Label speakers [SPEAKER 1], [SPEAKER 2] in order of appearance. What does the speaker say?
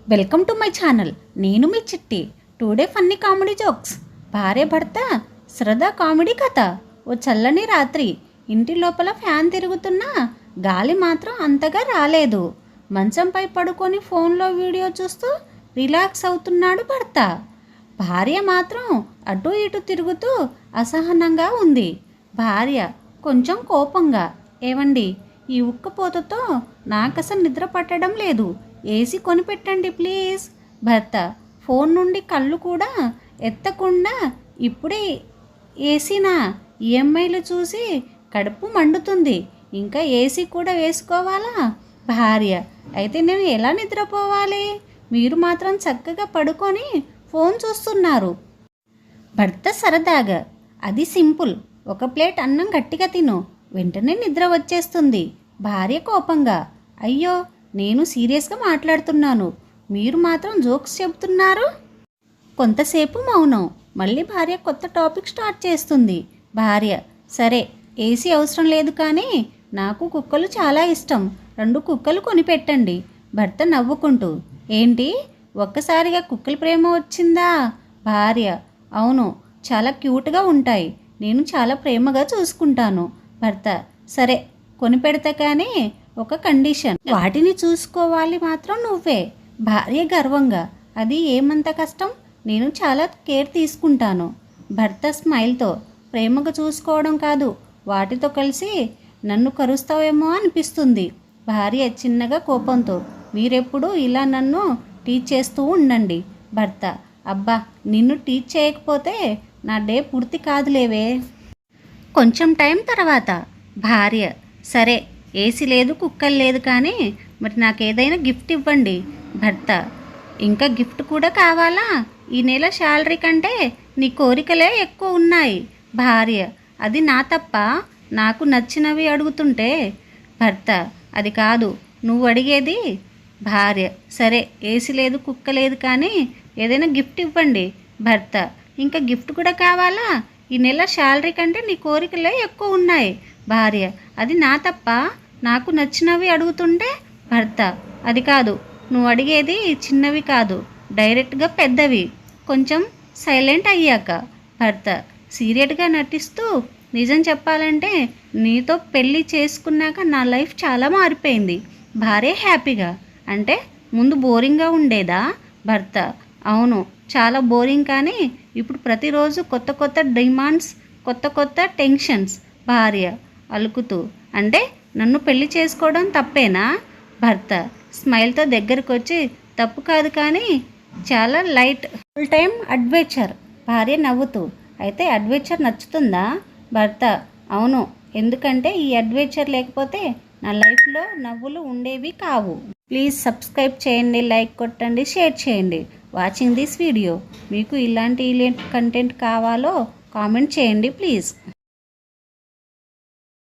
[SPEAKER 1] Welcome to my channel. నేను మీ చిట్టి. Today funny comedy jokes. భార్య భర్త సరదా కామెడీ కథ. ఓ చల్లని రాత్రి ఇంటి లోపల ఫ్యాన్ తిరుగుతున్నా గాలి మాత్రం అంతగా రాలేదు. మంచంపై పడుకొని ఫోన్లో వీడియో చూస్తూ రిలాక్స్ అవుతున్నాడు భర్త. భార్య మాత్రం అటు ఇటు తిరుగుతూ అసహనంగా ఉంది. భార్య కొంచెం కోపంగా, ఏవండి, ఈ ఉక్కపోతతో నాకసలు నిద్ర పట్టడం లేదు, ఏసీ కొనిపెట్టండి ప్లీజ్. భర్త ఫోన్ నుండి కళ్ళు కూడా ఎత్తకుండా, ఇప్పుడే ఏసీనా, ఈఎంఐలు చూసి కడుపు మండుతుంది, ఇంకా ఏసీ కూడా వేసుకోవాలా? భార్య అయితే నేను ఎలా నిద్రపోవాలి? మీరు మాత్రం చక్కగా పడుకొని ఫోన్ చూస్తున్నారు. భర్త సరదాగా, అది సింపుల్, ఒక ప్లేట్ అన్నం గట్టిగా తిను, వెంటనే నిద్ర వచ్చేస్తుంది. భార్య కోపంగా, అయ్యో, నేను సీరియస్గా మాట్లాడుతున్నాను, మీరు మాత్రం జోక్స్ చెబుతున్నారు. కొంతసేపు మౌనం. మళ్ళీ భార్య కొత్త టాపిక్ స్టార్ట్ చేస్తుంది. భార్య, సరే, ఏసీ అవసరం లేదు, కానీ నాకు కుక్కలు చాలా ఇష్టం, 2 కుక్కలు కొనిపెట్టండి. భర్త నవ్వుకుంటూ, ఏంటి, ఒక్కసారిగా కుక్కల ప్రేమ వచ్చిందా? భార్య, అవును, చాలా క్యూట్గా ఉంటాయి, నేను చాలా ప్రేమగా చూసుకుంటాను. భర్త, సరే, కొనిపెడతా, కానీ ఒక కండిషన్, వాటిని చూసుకోవాలి మాత్రం నువ్వే. భార్య గర్వంగా, అది ఏమంత కష్టం, నేను చాలా కేర్ తీసుకుంటాను. భర్త స్మైల్తో, ప్రేమగా చూసుకోవడం కాదు, వాటితో కలిసి నన్ను కరుస్తావేమో అనిపిస్తుంది. భార్య చిన్నగా కోపంతో, మీరెప్పుడు ఇలా నన్ను టీచ్ చేస్తూ ఉండండి. భర్త, అబ్బా, నిన్ను టీచ్ చేయకపోతే నా డే పూర్తి కాదులేవే. కొంచెం టైం తర్వాత భార్య, సరే, ఏసీ లేదు, కుక్కలు లేదు, కానీ మరి నాకు ఏదైనా గిఫ్ట్ ఇవ్వండి. భర్త, ఇంకా గిఫ్ట్ కూడా కావాలా? ఈ నెల శాలరీ కంటే నీ కోరికలే ఎక్కువ ఉన్నాయి. భార్య, అది నా తప్ప, నాకు నచ్చినవి అడుగుతుంటే. భర్త, అది కాదు, నువ్వు అడిగేది. భార్య, సరే, ఏసీ లేదు, కుక్క లేదు, కానీ ఏదైనా గిఫ్ట్ ఇవ్వండి. భర్త, ఇంకా గిఫ్ట్ కూడా కావాలా? ఈ నెల శాలరీ కంటే నీ కోరికలే ఎక్కువ ఉన్నాయి. భార్య, అది నా తప్ప, నాకు నచ్చినవి అడుగుతుంటే. భర్త, అది కాదు, నువ్వు అడిగేది చిన్నవి కాదు, డైరెక్ట్గా పెద్దవి. కొంచెం సైలెంట్ అయ్యాక భర్త సీరియస్గా నటిస్తూ, నిజం చెప్పాలంటే నీతో పెళ్ళి చేసుకున్నాక నా లైఫ్ చాలా మారిపోయింది. భార్య హ్యాపీగా, అంటే ముందు బోరింగ్గా ఉండేదా? భర్త, అవును, చాలా బోరింగ్, కానీ ఇప్పుడు ప్రతిరోజు కొత్త కొత్త డిమాండ్స్, కొత్త కొత్త టెన్షన్స్. భార్య అలుకుతూ, అంటే నన్ను పెళ్లి చేసుకోవడం తప్పేనా? భర్త స్మైల్తో దగ్గరకు వచ్చి, తప్పు కాదు, కానీ చాలా లైట్, ఫుల్ టైం అడ్వెంచర్. భార్య నవ్వుతూ, అయితే అడ్వెంచర్ నచ్చుతుందా? భర్త, అవును, ఎందుకంటే ఈ అడ్వెంచర్ లేకపోతే నా లైఫ్లో నవ్వులు ఉండేవి కావు. ప్లీజ్ సబ్స్క్రైబ్ చేయండి, లైక్ కొట్టండి, షేర్ చేయండి. Watching this video. మీకు ఇలాంటి కంటెంట్ కావాలో కామెంట్ చేయండి ప్లీజ్.